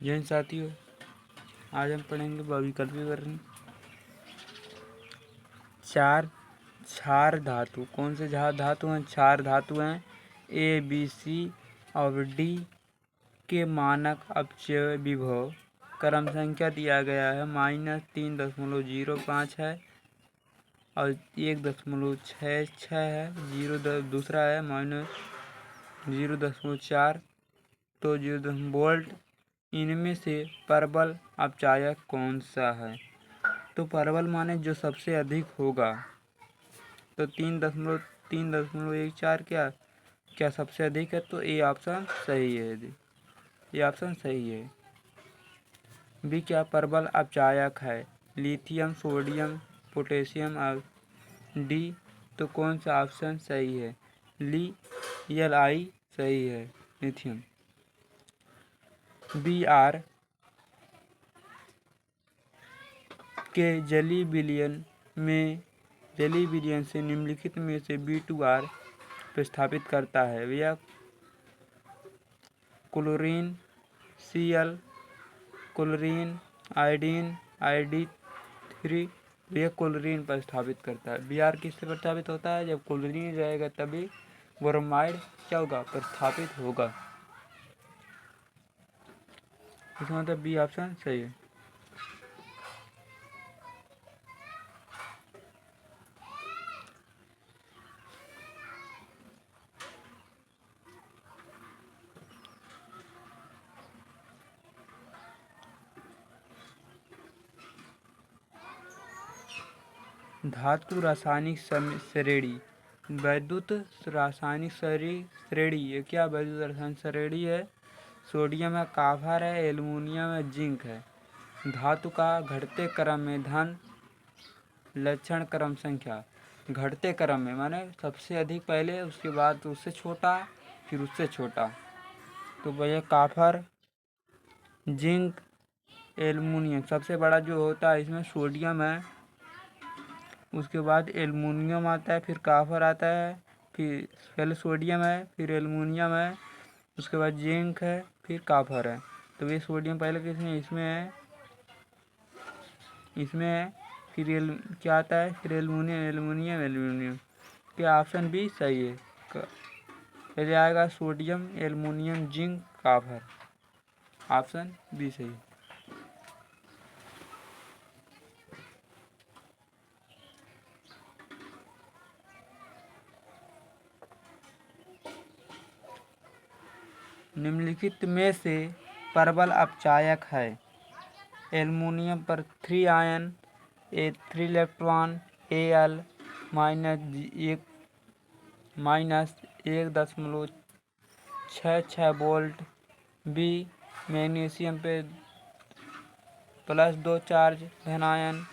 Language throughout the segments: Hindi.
जैन साथियों, आज हम पढ़ेंगे विकल्प विवरण। चार क्षार धातु। कौन से धातु हैं? क्षार धातु हैं। ए, बी, सी और डी के मानक अपचय विभव क्रम संख्या दिया गया है -3.05 है और 1.66 है। दूसरा है -0.4 तो 0 वोल्ट। इनमें से परबल अपचायक कौन सा है? तो परबल माने जो सबसे अधिक होगा। तो 3.14 क्या सबसे अधिक है? तो ये ऑप्शन सही है। ये ऑप्शन सही है। बी क्या परबल अपचायक है? लिथियम, सोडियम, पोटेशियम और डी। तो कौन सा ऑप्शन सही है? Li सही है, लिथियम। बी आर के जली विलयन से निम्नलिखित में से B2R प्रतिस्थापित करता है। यह chlorine, Cl, chlorine, iodine, ID3। यह क्लोरीन प्रतिस्थापित करता है। Br किससे प्रतिस्थापित होता है? जब क्लोरीन रहेगा तभी ब्रोमाइड क्या होगा? प्रतिस्थापित होगा। इसका मतलब बी ऑप्शन सही है। धातु रासायनिक श्रेणी। वैद्युत रासायनिक श्रेणी ये क्या वैद्युत रासायनिक श्रेणी है? सोडियम है, कॉपर है, एल्युमिनियम है, जिंक है। धातु का घटते क्रम में धन लक्षण क्रम संख्या। घटते क्रम में माने सबसे अधिक पहले, उसके बाद उससे छोटा, फिर उससे छोटा। तो भैया कॉपर, जिंक, एल्युमिनियम सबसे बड़ा जो होता है इसमें सोडियम है, उसके बाद एल्युमिनियम आता है, फिर कॉपर आता है, फिर पहले सोडियम है, फिर एल्युमिनियम है, उसके बाद जिंक है, फिर कॉपर है। तो ये सोडियम पहले किसमें? इसमें है, फिर क्या आता है? फिर एल्युमिनियम। क्या ऑप्शन बी सही है? पहले आएगा sodium, aluminium, zinc, copper. Option B सही है। निम्नलिखित में से परबल अपचायक है। एल्युमिनियम पर 3 ion, A 3 electron, Al -1.66 volt. B magnesium पे +2 चार्ज धनायन,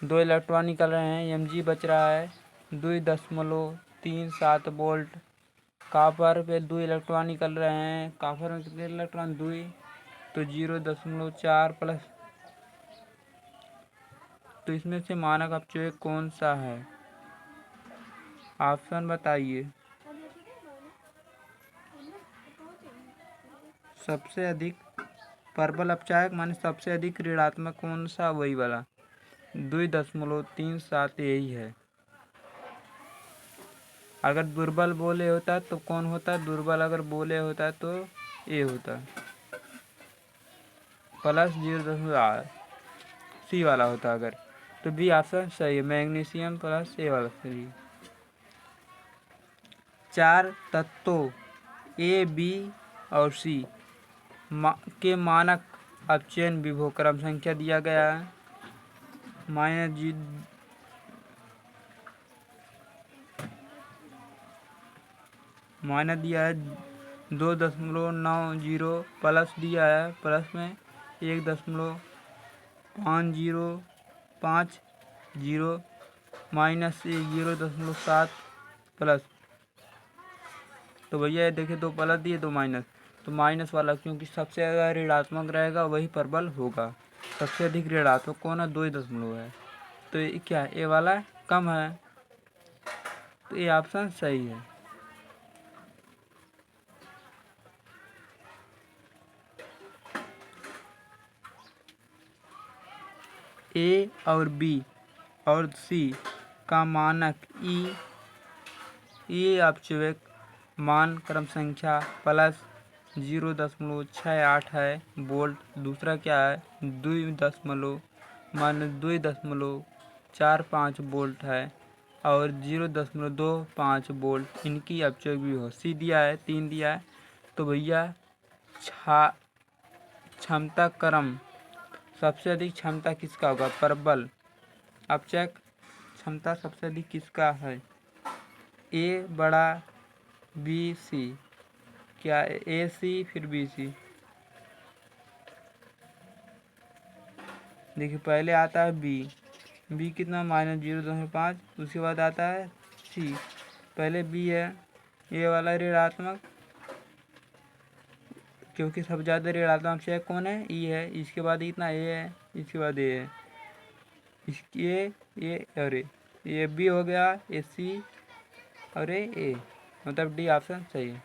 2 इलेक्ट्रॉन निकल रहे हैं, Mg बच रहा है 2.37 वोल्ट। कॉपर पे 2 इलेक्ट्रॉन निकल रहे हैं, कॉपर में कितने इलेक्ट्रॉन? 2, तो 0.4 प्लस। तो इसमें से मानक अपचय कौन सा है? ऑप्शन बताइए। सबसे अधिक परबल अपचायक माने सबसे अधिक ऋणात्मक कौन सा? वही वाला 2.37 यही है। अगर दुर्बल बोले होता तो कौन होता? दुर्बल अगर बोले होता तो ए होता, +0.8 सी वाला होता अगर। तो बी ऑप्शन सही है, मैग्नीशियम प्लस ए वाला सही। 4 तत्वों ए, बी और सी के मानक अपचयन विभव क्रम संख्या दिया गया है माइनस दिया है 2.90 प्लस दिया है, प्लस में 1.5050 माइनस 0.7 प्लस। तो भैया ये देखिए 2 प्लस दिए 2 माइनस, तो माइनस वाला क्योंकि सबसे ज़्यादा ऋणात्मक रहेगा वही प्रबल होगा। सबसे अधिक ऋणात्मक कौन है? 2.0 है, तो ये क्या है? ए वाला कम है, तो ये ऑप्शन सही है। ए और बी और सी का मानक ई अपचयक मान क्रम संख्या प्लस 0.68 है वोल्ट। दूसरा क्या है 2.45 वोल्ट है और 0.25 वोल्ट इनकी अपचयक भी हो। सी दिया है 3 दिया है। तो भैया क्षमता क्रम सबसे अधिक क्षमता किसका होगा? प्रबल अपचयक क्षमता सबसे अधिक किसका है? ए बड़ा बी सी। क्या ए सी फिर बी सी? देखिए पहले आता है बी कितना -0.5। उसके बाद आता है सी। पहले बी है ए वाला ऋणात्मक, क्योंकि सबसे ज़्यादा ऋणात्मक अपचयक कौन है? ई है। इसके बाद इतना ए है, इसके बाद ए है, ए और ए बी हो गया, ए सी और ए मतलब डी ऑप्शन सही है।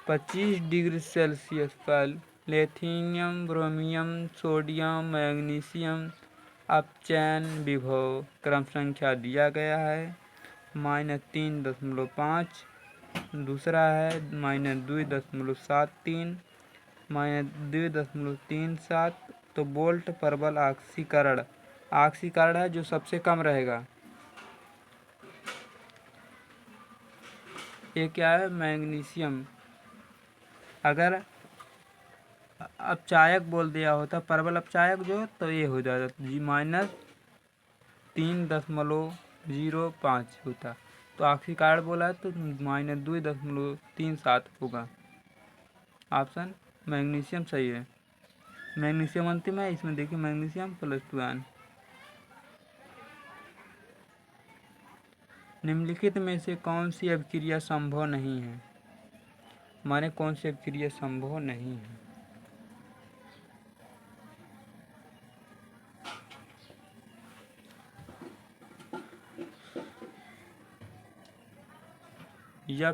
25 डिग्री सेल्सियस पर लिथियम ब्रोमियम सोडियम मैग्नीशियम अपचयन विभव क्रम संख्या दिया गया है -3.5। दूसरा है -2.73 -2.37। तो वोल्ट प्रबल ऑक्सीकरण है जो सबसे कम रहेगा। ये क्या है? मैग्नीशियम। अगर अपचायक बोल दिया होता प्रबल अपचायक जो, तो ये हो जाता जी -3.05 होता। तो ऑक्सीकरण बोला है तो -2.37 होगा। ऑप्शन मैग्नीशियम सही है। मैग्नीशियम अंतिम है, इसमें देखिए मैग्नीशियम +2 आयन। निम्नलिखित में से कौन सी अभिक्रिया संभव नहीं है? माने कौन सी अभिक्रिया संभव नहीं है?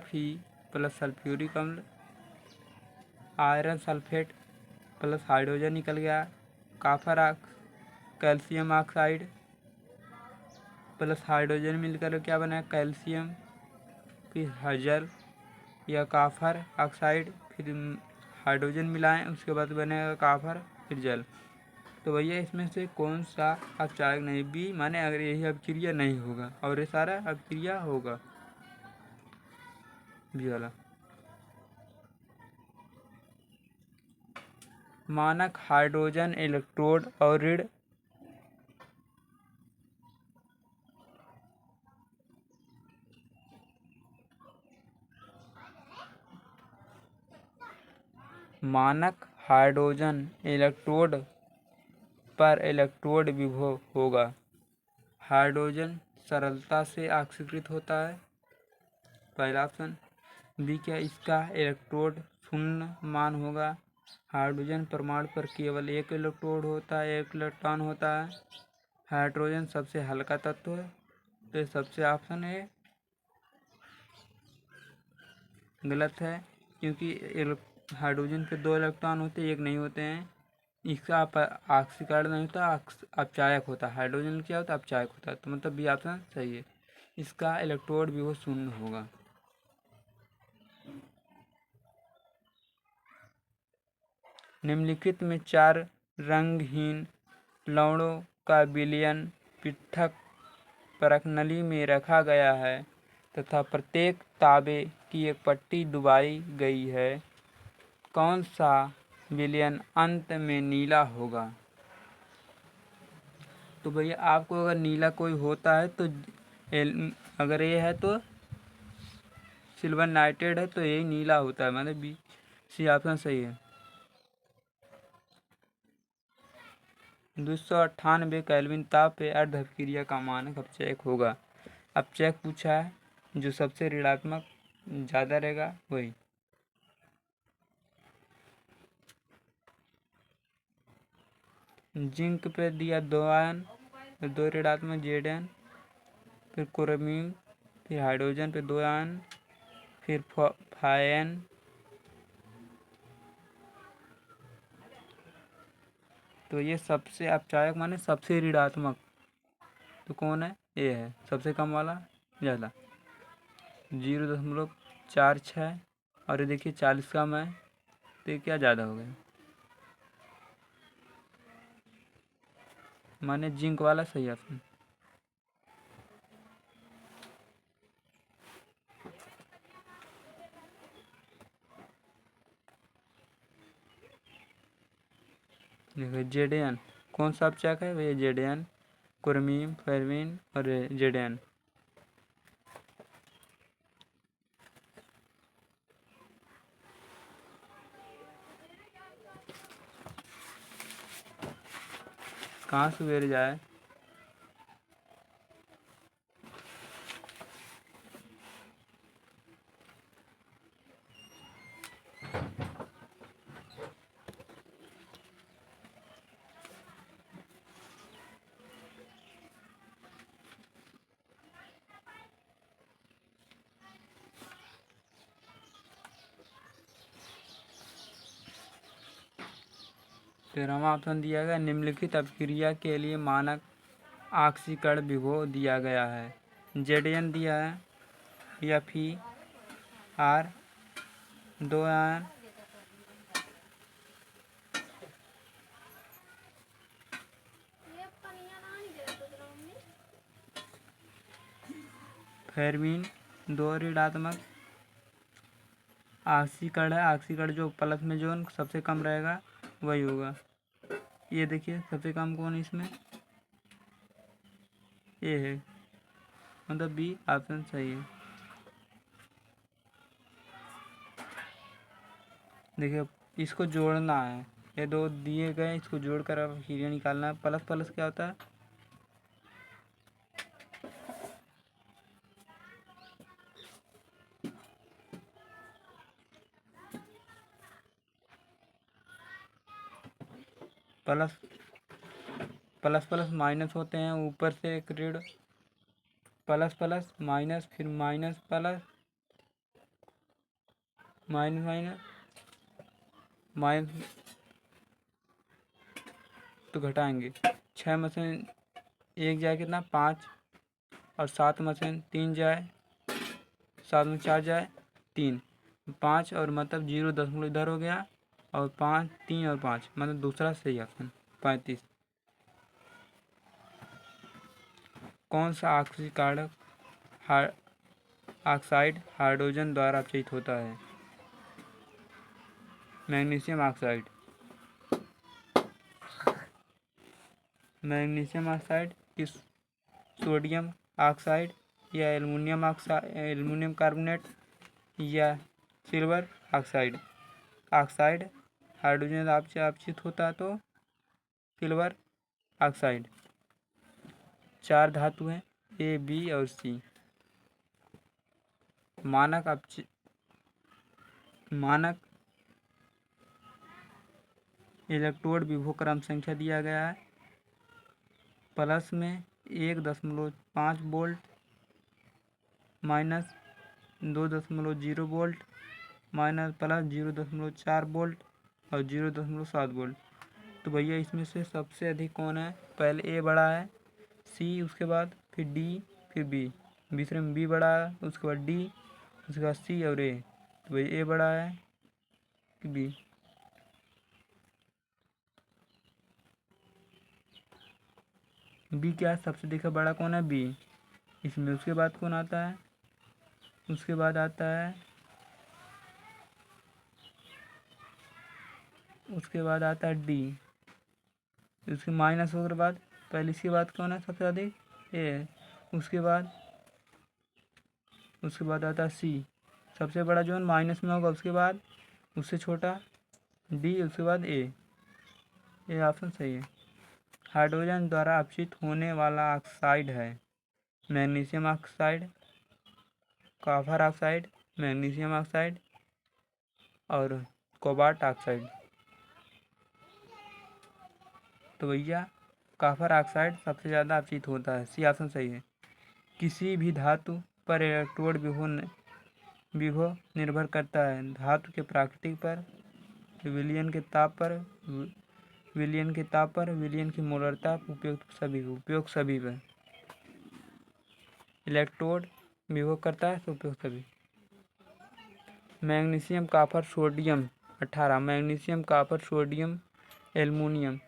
Fe प्लस सल्फ्यूरिक अम्ल, आयरन सल्फेट प्लस हाइड्रोजन निकल गया, कैल्शियम ऑक्साइड प्लस हाइड्रोजन मिलकर क्या बना? कैल्शियम, फिर जल या काफर ऑक्साइड, फिर हाइड्रोजन मिलाएं, उसके बाद बनेगा काफर, फिर जल। तो भैया इसमें से कौन सा अपचायक नहीं? बी, माने अगर यही अभिक्रिया नहीं होगा और ये सारा अभिक्रिया होगा, बी वाला। मानक हाइड्रोजन इलेक्ट्रोड और ऋण मानक हाइड्रोजन इलेक्ट्रोड पर इलेक्ट्रोड विभव होगा। हाइड्रोजन सरलता से ऑक्सीकृत होता है, पहला ऑप्शन। बी क्या? इसका इलेक्ट्रोड शून्य मान होगा। हाइड्रोजन परमाणु पर केवल एक इलेक्ट्रोड होता है, एक इलेक्ट्रॉन होता है। हाइड्रोजन सबसे हल्का तत्व है, तो सबसे ऑप्शन है गलत है, क्योंकि हाइड्रोजन पे 2 इलेक्ट्रॉन होते हैं, एक नहीं होते हैं। इसका ऑक्सीकरण नहीं होता, अपचायक होता। हाइड्रोजन क्या होता? अपचायक होता। तो मतलब बी ऑप्शन सही है। इसका इलेक्ट्रोड विभव शून्य होगा। निम्नलिखित में 4 रंगहीन लवणों का विलयन पृथक परखनली में रखा गया है तथा प्रत्येक तांबे की एक पट्टी डुबाई गई है। कौन सा विलयन अंत में नीला होगा? तो भैया आपको अगर नीला कोई होता है तो अगर ये है तो सिल्वर नाइट्रेट है, तो यही नीला होता है, मतलब बी सी ऑप्शन सही है। 298 केल्विन ताप पे अर्ध अभिक्रिया का मानक अपचयक होगा। अपचयक पूछा है, जो सबसे ऋणात्मक ज़्यादा रहेगा वही। जिंक पे दिया 2 आयन, 2 ऋणात्मक Zn, फिर क्रोमीन, फिर हाइड्रोजन पे 2 आयन, फिर फायन, तो ये सबसे अपचायक माने सबसे ऋणात्मक, तो कौन है? ए है सबसे कम वाला ज़्यादा 0.46। और ये देखिए 40 कम है, तो ये क्या ज़्यादा हो गया, माने जिंक वाला सही ऑप्शन। देखो जेडेन कौन सा अपचायक है भैया? जेडेन, कुर्मीन, फेरमिन और जेडेन। कहाँ सवेरे जाए? तेरहवां ऑप्शन दिया गया निम्नलिखित अभिक्रिया के लिए मानक ऑक्सीकरण भिगो दिया गया है। जेडेन दिया है, FeR 2 आयन, फेरमिन 2 ऋणात्मक, ऑक्सीकरण है, ऑक्सीकरण जो प्लस में जो सबसे कम रहेगा वही होगा। ये देखिए सबसे कम कौन है इसमें? ए है, मतलब बी ऑप्शन सही है। देखिए इसको जोड़ना है, ये दो दिए गए, इसको जोड़कर अब हीरे निकालना है। प्लस प्लस क्या होता है? प्लस प्लस प्लस माइनस होते हैं, ऊपर से एक ऋण, प्लस प्लस माइनस, फिर minus plus, minus minus minus, तो घटाएंगे। 6 में से 1 जाए कितना? 5, और 7 में से 3 जाए, 7 में 4 जाए 3, 5 और मतलब 0 इधर हो गया, और 5 3 और 5 मतलब दूसरा सही ऑप्शन 35। कौन सा ऑक्सीकारक ऑक्साइड हाइड्रोजन द्वारा अपचित होता है? मैग्नीशियम ऑक्साइड, मैग्नीशियम ऑक्साइड, इस सोडियम ऑक्साइड, या एल्युमिनियम ऑक्साइड, एल्युमिनियम कार्बोनेट, या सिल्वर ऑक्साइड। ऑक्साइड हाइड्रोजन आपसे अपचित होता है तो सिल्वर ऑक्साइड। 4 धातु हैं, ए बी और सी। मानक इलेक्ट्रोड विभव क्रम संख्या दिया गया है। प्लस में 1.5 volt, minus 2.0 volt, minus plus 0.4 volt और 0.7 वोल्ट। तो भैया इसमें से सबसे अधिक कौन है? पहले ए बड़ा है, सी उसके बाद फिर डी, फिर बी, दूसरे में बी बड़ा है, उसके बाद डी, उसके बाद सी और ए। तो भैया ए बड़ा है कि बी? बी क्या है? सबसे देखा बड़ा कौन है? बी। इसमें उसके बाद कौन आता है? उसके बाद आता है, उसके बाद आता है डी। उसके माइनस होने के बाद पहले इसके बाद कौन है सबसे अधिक? ए है। उसके बाद आता है सी, सबसे बड़ा जो है माइनस में होगा, उसके बाद उससे छोटा डी, उसके बाद ए। ये ऑप्शन सही है। हाइड्रोजन द्वारा अपचित होने वाला ऑक्साइड है magnesium oxide, copper oxide, magnesium oxide और कोबाल्ट ऑक्साइड। तो भैया कॉपर ऑक्साइड सबसे ज़्यादा अपचित होता है, सी ऑप्शन सही है। किसी भी धातु पर इलेक्ट्रोड विभव निर्भर करता है धातु के प्रकृति पर, विलयन के ताप पर, विलयन के ताप पर, विलयन की मोलर ताप, उपयोग सभी पर। इलेक्ट्रोड विभव करता है तो उपयोग सभी। Magnesium, copper, sodium 18। Magnesium, copper, sodium, aluminium.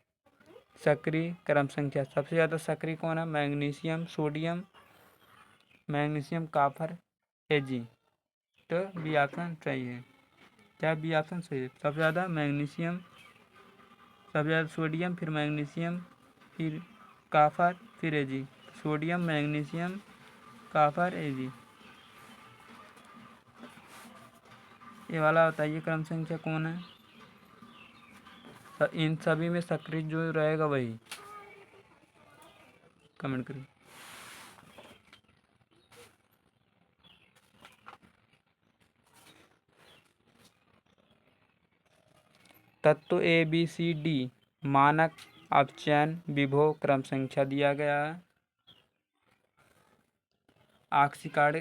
सक्रिय क्रम संख्या सबसे ज़्यादा सक्रिय कौन है? Magnesium, sodium, magnesium, copper, Ag। तो बी ऑप्शन सही है। क्या बी ऑप्शन सही है? सबसे ज़्यादा मैग्नीशियम, सबसे ज़्यादा सोडियम, फिर मैग्नीशियम, फिर कॉपर, फिर Ag। Sodium, magnesium, copper, Ag। ये वाला बताइए क्रम संख्या कौन है? इन सभी में सक्रिय जो रहेगा वही कमेंट करिए। तत्व ABCD मानक अपचयन विभव क्रम संख्या दिया गया है। ऑक्सीकार्ड